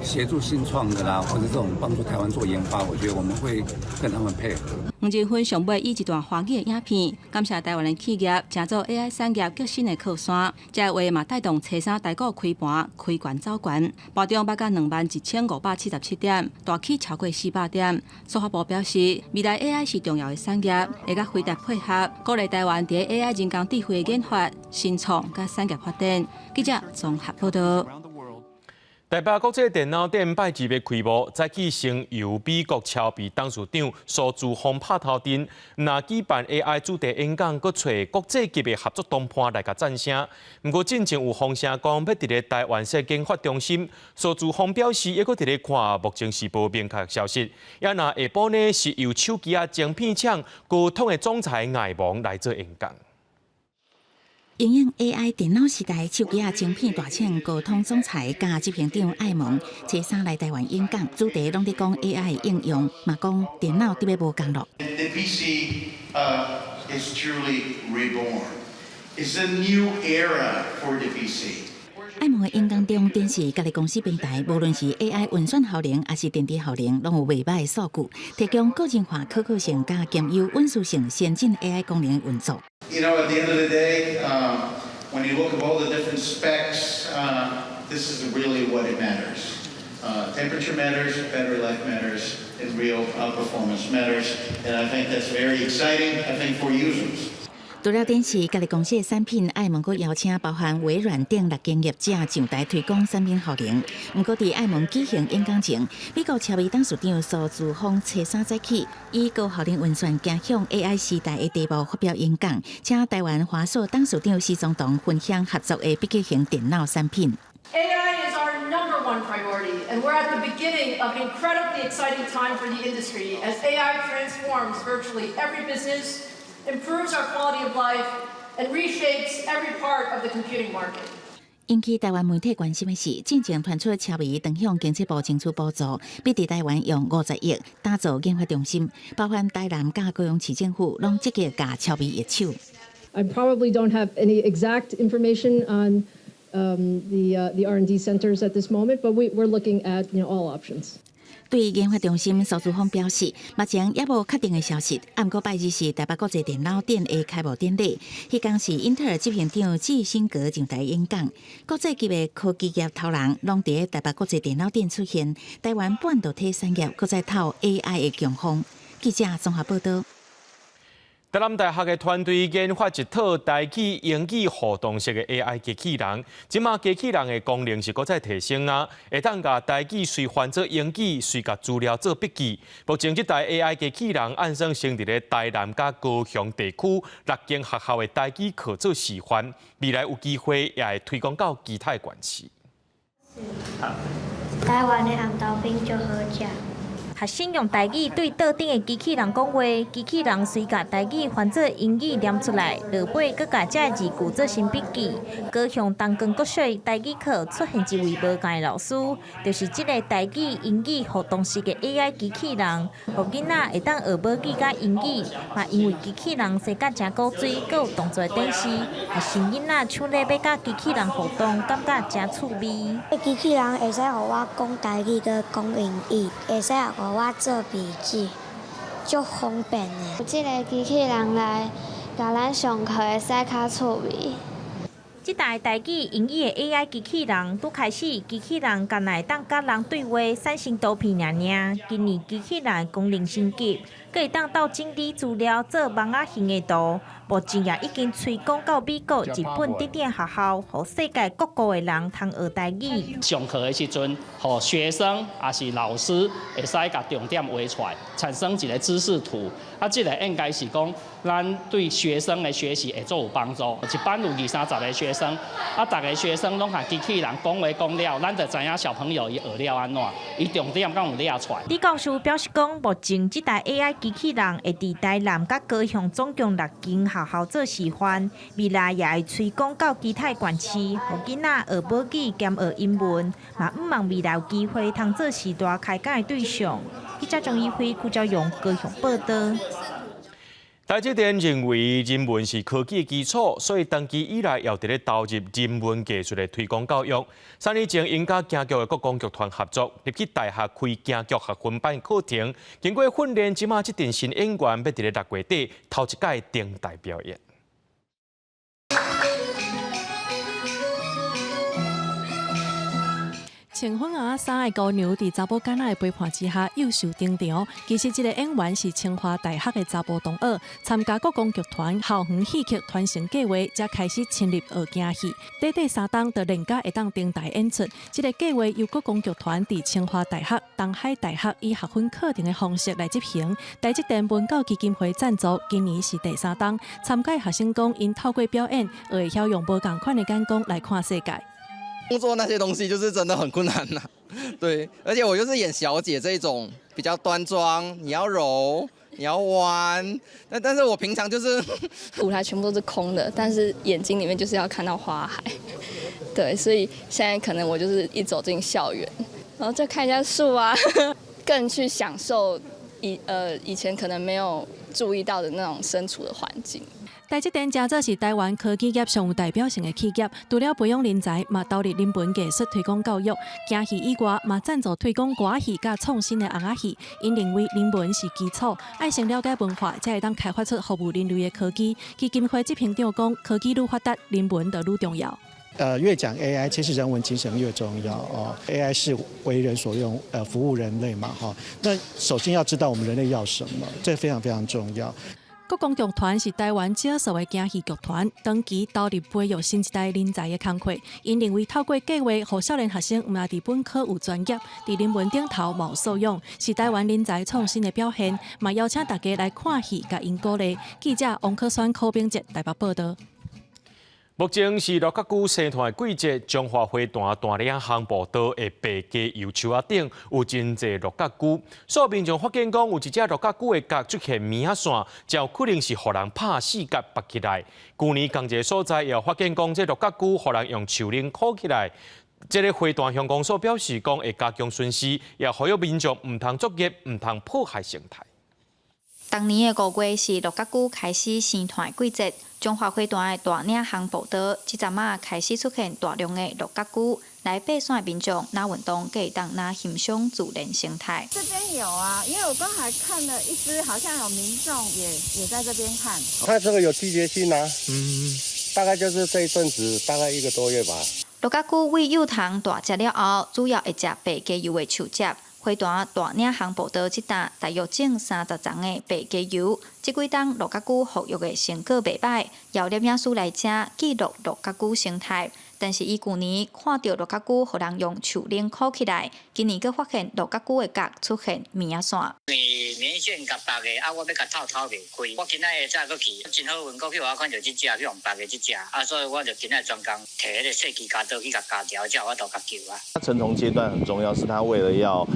Speaker 26: 协助新创的啦，或者这种帮助台湾做研发，我觉得我们会跟他们配合。
Speaker 22: 黄正勋上尾以一段欢喜的影片，感谢台湾的企业乘做 AI 产业革新的靠山，这话嘛带动车三大股开盘开悬走悬，盘中捌到21,577点，大起超过400点。数发部表示，未来 AI 是重要的产业，会甲回答配合，鼓励台湾伫 AI 人工智慧的研发、新创甲产业发展。记者综合报道。
Speaker 1: 台北国际电脑展拜二要开幕，早起先由美国超币董事长苏姿丰拍头阵，那举办 AI 主题演讲，佮找国际级的合作同伴来甲赞声。不过进前有风声讲要伫咧台湾设研发中心，苏姿丰表示，抑佮伫咧看，目前是无明确消息。也那下晡呢是由手机晶片厂高通的总裁艾蒙来做演讲。
Speaker 29: 应用 AI 电脑时代手机晶片大厂高通总裁加执行长艾蒙，初三来台湾演讲，主题拢伫讲 AI 应用，嘛讲电脑伫要无降落。
Speaker 30: The PC is truly reborn. It's a new era for the PC.
Speaker 29: 爱蒙的演讲中，展示家己公司平台，无论是 AI 运算效能，还是电池效能，拢有袂歹的数据，提供个人化、可靠性加兼有稳定性先进 AI 功能的运作。
Speaker 4: You know, at the end of the day, when you look at all the different specs, this is really what it matters. Temperature matters, battery life matters, and real performance matters, and I think that's very exciting, I think, for users.
Speaker 29: 除了展示家己公司的产品，爱蒙阁邀请包含微软等6间业者上台推广产品效能。不过，伫爱蒙举行演讲前，美国超微董事长苏姿丰初3早起，以高效能运算走向 AI 时代的题目发表演讲，请台湾华硕董事长施宗同分享合作的笔记型电脑产品。
Speaker 5: AI is our #1 priority, and we're at the beginning of an incredibly exciting time for the industry as AI transforms virtually every business, improves our quality of life, and reshapes every part of the computing market.
Speaker 29: 引起台湾媒体关心的是，进前传出超微长向经济部争取补助，必伫台湾用50亿打造研发中心，包含台南甲高雄市政府拢积极甲超微入手。
Speaker 6: I probably don't have any exact information on the R&D centers at this moment, but we're looking at all options.
Speaker 29: 对研发中心，苏姿丰表示，目前也无确定的消息。不过拜日是台北国际电脑展的开幕典礼，迄天是英特尔执行长季辛格上台演讲。国际级的科技业头人拢伫台北国际电脑展出现。台湾半导体产业搁再透 AI 的强风。记者综合报道。
Speaker 1: 台南大学的团队研发一套台语英语互动式的 AI 机器人，即马机器人的功能是搁再提升啊，会当甲台语随翻做英语，随甲资料做笔记。目前这台 AI 机器人按算成伫咧台南甲高雄地区6间学校的台语课做示范，未来有机会也会推广到其他县市。
Speaker 7: 台湾的红豆饼就好食。
Speaker 9: 学生用台语对桌顶的机器人讲话，机器人随甲台语翻做英语念出来，落尾佮甲这字句做成笔记。高雄东光国小台语课出现一位无同的老师，就是这个台语英语互动式的 AI 机器人，互囡仔会当学母语甲英语，嘛因为机器人生甲真古锥，佮有动作展示，学生囡仔手咧要甲机器人互动，感觉真趣味。
Speaker 7: 机器人会使互我讲台语佮讲英语，会使互我做笔记，足方便的。有这个机器人来，甲咱上课会使较趣味。
Speaker 9: 这台台语英语的 AI 机器人，拄开始机器人敢会当甲人对话，产生图片尔。今年机器人的功能升级，佮会当到整理资料做网仔形的图。目前也已经推广到美国、日本等等学校，互世界各国的人通学台语。
Speaker 10: 上课的时阵，互学生也是老师会使甲重点画出来，产生一个知识图。这个应该是讲，咱对学生的学习会做有帮助。一班有20-30个学生，大个学生拢和机器人讲话讲了，咱就知影小朋友伊学了安怎，伊重点敢有列出来。李教授表示讲，目前这台 AI 机器人会伫台南甲高雄总共6间学校做示范，未来也会推广到其他县市，互囡仔学母语兼学英文，嘛毋望未来有机会通做时代开讲的对象。记者张一辉、顾朝阳高雄报道。
Speaker 1: 台积电认为人文是科技的基础，所以长期以来要伫咧投入人文技术的推广教育。3年前，因甲京剧的国光剧团合作，入去大学开京剧学分班课程，经过训练，即马这阵新演员要伫咧6月底头一届登台表演。
Speaker 23: 穿粉红衫的姑娘伫查某囡仔的陪伴之下优秀登场。其实，这个演员是清华大学的查甫同学，参加国光剧团校园戏剧传承计划，才开始深入学京戏。短3档就练甲会当登台演出。这个计划由国光剧团伫清华大学、东海大学以学分课程的方式来执行。台积电文教基金会赞助，今年是第3档。参加学生讲，因透过表演，会晓用无同款的眼光来看世界。
Speaker 27: 工作那些东西就是真的很困难呐，对，而且我就是演小姐这种比较端庄，你要柔，你要弯，但是我平常就是
Speaker 28: 舞台全部都是空的，但是眼睛里面就是要看到花海，对，所以现在可能我就是一走进校园，然后就看一下树啊，更去享受以前可能没有注意到的那种身处的环境。
Speaker 23: 台积电真做是台湾科技业上有代表性的企业，除了培养人才，嘛投入人文艺术推广教育。京戏以外，嘛赞助推广歌仔戏甲创新的红仔戏。因认为人文是基础，爱先了解文化，才会当开发出服务人类的科技。基金会执行长讲，科技愈发达，人文就愈重要。
Speaker 11: 越讲 AI， 其实人文精神越重要哦。AI 是为人所用，服务人类嘛，哈。那首先要知道我们人类要什么，这非常非常重要。
Speaker 23: 国光剧团是台湾少数的京戏剧团，长期投入培育新一代人才的工作。因认为透过计划，让少年学生毋但伫本科有专业，伫人文顶头冇素养，是台湾人才创新的表现。嘛邀请大家来看戏，甲因鼓励。记者王可选、柯炳哲台北报道。
Speaker 1: 目前是六角姑生团的季节，中华花坛大岭航步道的白鸡油树仔顶有真侪六角姑。所有民众发现讲，有一只六角姑的角出现名仔线，就可能是互人拍死角拔起来。去年同一个所在也发现讲，这六角姑互人用树林箍起来。这个花坛乡公所表示讲，会加强巡视，也呼吁民众唔通作业，唔通破坏生态。
Speaker 12: 当年的5月是六角姑开始生团季节，中华花坛的大岭航步道，即阵啊开始出现大量的六角姑，来爬山的民众拿运动，可以当拿欣赏自然生态。
Speaker 13: 这边有啊，因为我刚才看了一只，好像有民众也在这边看。
Speaker 3: 它这个有季节性啊，大概就是这一阵子，大概1个多月吧。
Speaker 12: 六角姑为幼虫大只了后，主要会食白鸡油的树叶。花坛大岭航步道即搭大约种30丛的白鸡油，即几冬六角姑复育的成果袂歹，要摄影师来遮记录六角姑生态。但是伊去年看到六角姑互人用树林箍起来，今年佫发现六角姑的角出现名仔线。
Speaker 14: 年线甲白的，我要甲透袂开。我今仔下早佫去，真好运，去我看到即只，去用白的即只，所以我就今仔专工摕迄个细机夹刀去甲夹条，之后我就甲救啊。
Speaker 15: 它成虫阶段很重要，是它为了要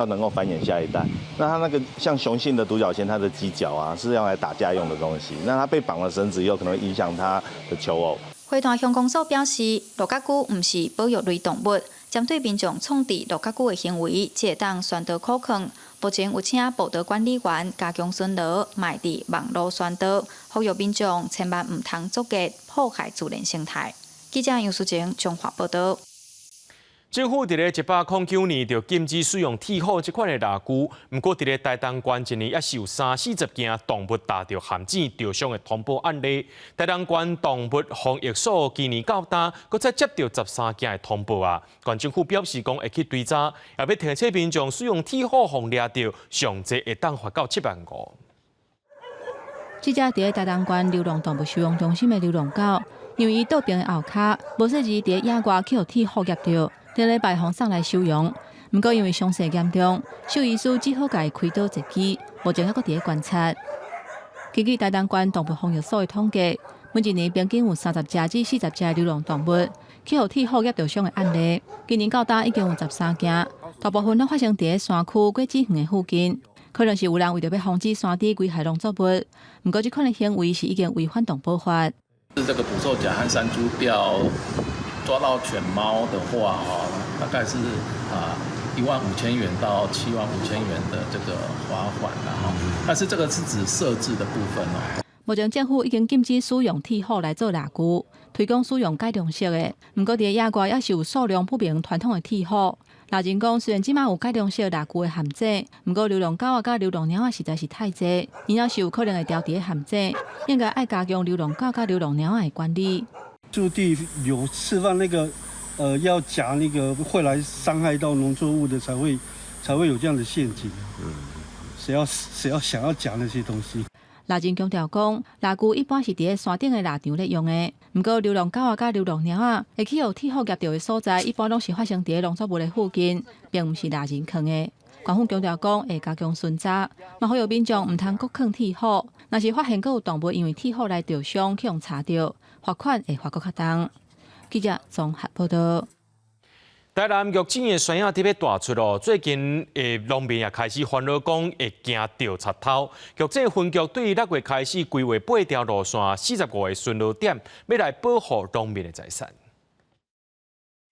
Speaker 15: 能够繁衍下一代。那它那个像雄性的独角仙，它的犄角啊是用来打架用的东西。那它被绑了绳子以后，可能会影响它的求偶。
Speaker 12: 花坛乡公所表示，六角姑毋是保育类动物，针对民众创治六角姑的行为，只会当宣导可控。目前有请步道管理员加强巡逻，卖伫网络宣导，呼吁民众千万毋通作业，破坏自然生态。记者杨淑晴中华报道。
Speaker 1: 政府伫咧109年就禁止使用铁虎这款的蜡具，不过伫咧台东县一年也是有30-40件动物打着陷阱受伤的通报案例。台东县动物防疫所今年到单，搁再接到13件的通报啊。县政府表示讲会去追查，也要提醒民众使用铁虎防掠到，上济会当罚到7万5。
Speaker 22: 这只伫咧台东县流浪动物收容中心的流浪狗，因为伊倒病的后脚无细日伫野外去互铁虎夹着。第礼拜放送来收容，不过因为伤势严重，兽医师只好甲伊开刀一支，目前还搁伫咧观察。根据台东县动物防疫所的统计，每一年平均有30只至40只流浪动物去互铁虎夹着伤的案例。今年到单已经有13件，大部分都发生伫咧山区果子园的附近，可能是有人为着要防止山猪危害农作物。不过，这款的行为是已经违反动保法。
Speaker 16: 这个捕兽夹和山猪要抓到犬猫的话，大概是15000元到75000元的这个罚款啦，但是这个是指设置的部分哦。
Speaker 22: 目前政府已经禁止使用铁虎来做蜡具，推广使用改良式的。不过，伫野外也是有数量不明传统的铁虎。老人讲，虽然即马有改良式蜡具的陷阱，不过流浪狗啊、甲流浪猫啊实在是太济，因也是有可能会掉伫咧陷阱，应该爱加强流浪狗、甲流浪猫的管理。
Speaker 24: 驻地有释放那个要夹那个会来伤害到农作物的，才会有这样的陷阱。谁要想要夹那些东西？
Speaker 22: 老人强调讲，蜡具一般是伫咧山顶的蜡场咧用的，不过流浪狗啊、甲流浪猫啊会去互铁虎夹到的所在，一般拢是发生伫咧农作物的附近，并毋是蜡人放的。官方强调讲会加强巡查，嘛呼吁民众毋通搁放铁虎，若是发现搁有动物因为铁虎来受伤，去用查到，罚款会罚搁较重。记者综合报道。
Speaker 1: 台南玉井的山影特别大出哦，最近农民也开始烦恼讲会惊掉贼头。玉井分局对6月开始规划8条路线、45个巡逻点，要来保护农民的财产。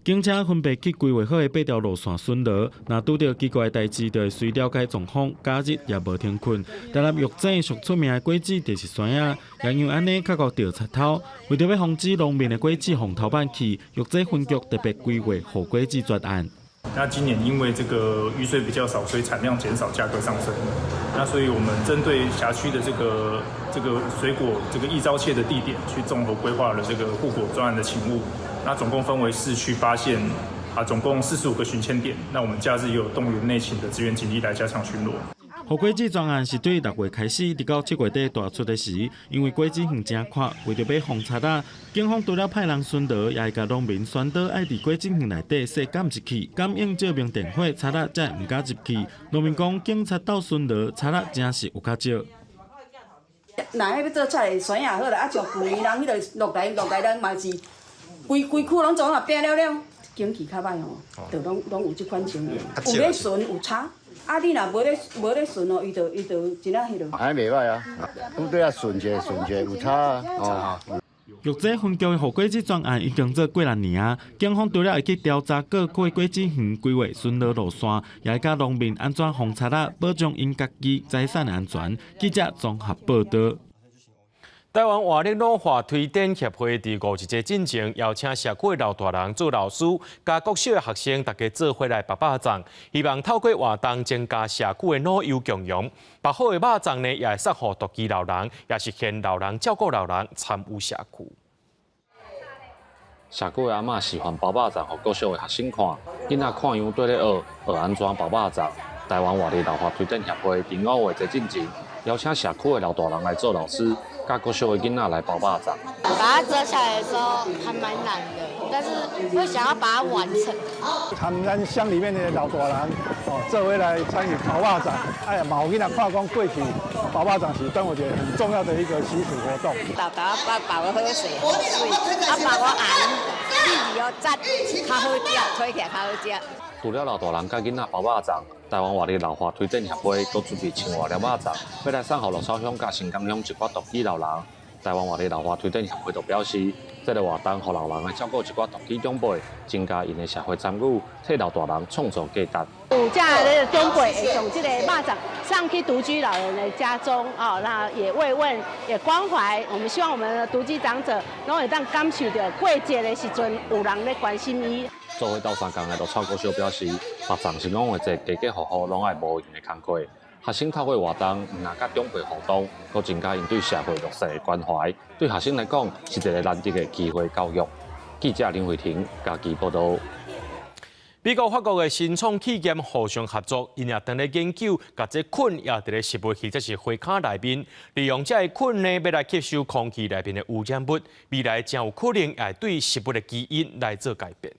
Speaker 2: 警车分别去规划好的8条路线巡逻，若拄到奇怪的代志，就会随了解状况，假日也无停困。台南玉井上出名的果子就是山野，也因为安尼较够钓贼头。为着要防止农民的果子红头板去，玉井分局特别规划好果子专案。
Speaker 8: 那今年因为这个雨水比较少，所以产量减少，价格上升。那所以我们针对辖区的这个水果易招窃的地点，去综合规划了这个护果专案的勤务。那总共分为4区8县，总共45个巡签点。那我们假日也有动员内勤的支援警力来加强巡逻。
Speaker 2: 好果子专案是对6月开始，直到7月底大出的时，因为果子园真宽，为着要防贼仔，警方除了派人巡逻，也会甲农民宣导爱伫果子园内底设监视器，感应照明电火，贼仔才唔敢入去。农民讲，警察斗巡逻，贼仔真是有较少。
Speaker 17: 若迄要做菜的山也好啦，像旧年人迄个落来人嘛是。规区拢总啊拼了，景气较歹吼，就拢有即款情形。有咧巡有差，你若无咧巡哦，伊就真啊迄落。
Speaker 18: 安尼袂歹啊，咁对啊巡者有差啊。
Speaker 2: 玉井分局的好果子专案已经做过6年啊，警方除了会去调查各果子园规划巡逻路线，也会甲农民安怎防贼仔，保障因家己财产的安全。记者综合报道。
Speaker 1: 台湾活力老化推展协会伫51节进前，邀请社区的老大人做老师，甲国小的学生大家做伙来拔肉粽，希望透过活动增加社区的老幼共融。拔好的肉粽呢，也会适合独居老人，也是现老人照顾老人参与社区。
Speaker 19: 社区的阿嬷喜欢包肉粽，予国小的学生看，囡仔看样对咧学安怎包肉粽。台湾活力老化推展协会伫5月节进前，邀请社区的老大人来做老师。甲国小的囡仔来包肉粽，
Speaker 20: 把它折下来的时候还蛮难的，但是会想要把它完成。
Speaker 21: 他们乡里面的老大人这回来参与包肉粽，哎呀，嘛有囡仔看讲过去包肉粽是端午节很重要的一个习俗活动。
Speaker 20: 老大包个好势，所以包个红，里哦扎较好食，推起来较好食。
Speaker 19: 除了老大人甲囡仔包肉粽，台湾活力老化推展协会阁准备千外粒肉粽，要来送予乐草乡甲新港乡一寡独居老人。台湾活力老化推展协会就表示，这个活动予老人来照顾一寡独居长辈，增加因的社会参与，替老大人创造价值。
Speaker 25: 有这个长辈会从这个肉粽上去独居老人的家中那也慰问，也关怀。我们希望我们的独居长者拢会当感受到过节的时阵有人咧关心伊。
Speaker 19: 做伙斗3工的乐草国小表示，肉粽是拢会一家家户户拢爱无闲的工课。学生透过活动，唔但甲长辈互动，阁增加因对社会弱势的关怀。对学生来讲，是一个难得的机会教育。记者林慧婷家己报道。
Speaker 1: 美国、法国的新创企业互相合作，因也正咧研究，甲这菌也伫咧食物或者是花卡内面，利用这个菌呢，要来吸收空气内面的污染物，未来将有可能会对食物的基因来做改变。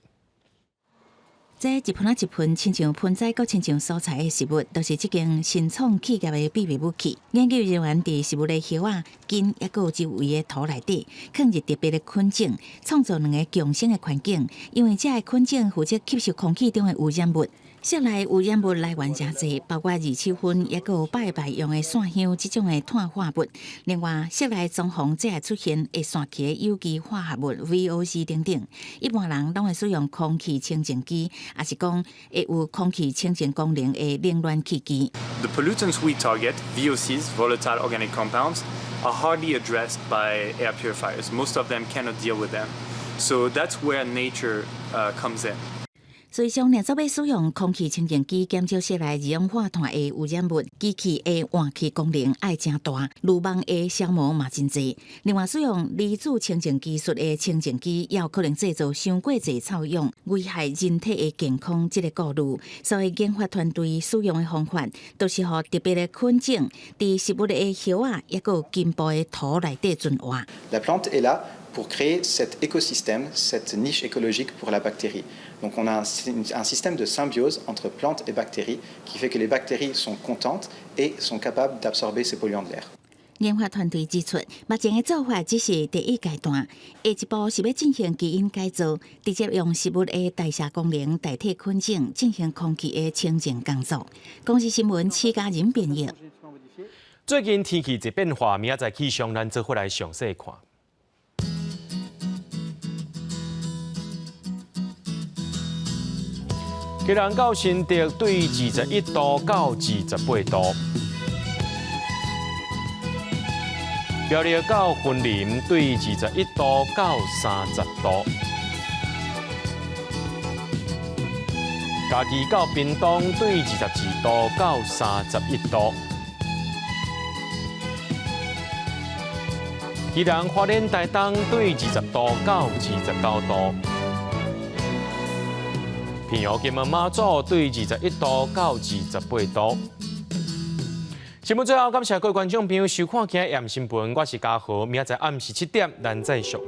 Speaker 29: 这一盆一盆，亲像盆栽，搁亲像蔬菜的食物，都是这间新创企业的秘密武器。研究人员伫食物的叶啊、根，也有周围的土内底，放入特别的菌种，创造2个共生的环境。因为这个菌种负责吸收空气中的污染物。室内污染物来源真侪，包括二手烟，也有拜拜用的线香这种的碳化物。另外，室内装潢则会出现会散去的有机化合物 VOC 等等。一般人拢会使用空气清净机，也是讲会有空气清净功能的冷暖气机。
Speaker 26: The pollutants we target, VOCs, volatile organic compounds, are hardly addressed by air purifiers. Most of them cannot deal with them. So that's where nature comes in.
Speaker 29: 所以，上年做要使用空气清净机减少室内二氧化碳的污染物，机器的换气功能爱真大，路网的消磨嘛真济。另外，使用离子清净技术的清净机，也有可能制造伤过济臭氧，危害人体的健康这个顾虑。所以，研发团队使用的方法，都是和特别的菌种，伫食物的叶啊，也有根部的土内底存活。
Speaker 30: La plante est là pour créer cet écosystème, cette niche écologique pour la bactérie. Donc on a un système de symbiose entre plantes et bactéries qui fait que les bactéries sont contentes et sont capables d'absorber ces polluants de l'air.
Speaker 29: 研发团队指出，目前的做法只是第一阶段，下一步是要进行基因改造，直接用食物的代谢功能代替菌种，进行空气的清净工作。公司新闻戚家人编译。
Speaker 1: 最近天气一变化，明仔载气象咱做伙来详细看。宜兰到新竹对21度到28度。苗栗到云林对21度到30度。嘉义到屏东对22度到31度。宜兰花莲台东对20度到29度。平遥金门马祖对21度到28度。节目最后，感谢各位观众朋友收看今日《AM新闻》，我是嘉豪，明仔载暗时7点咱再相见。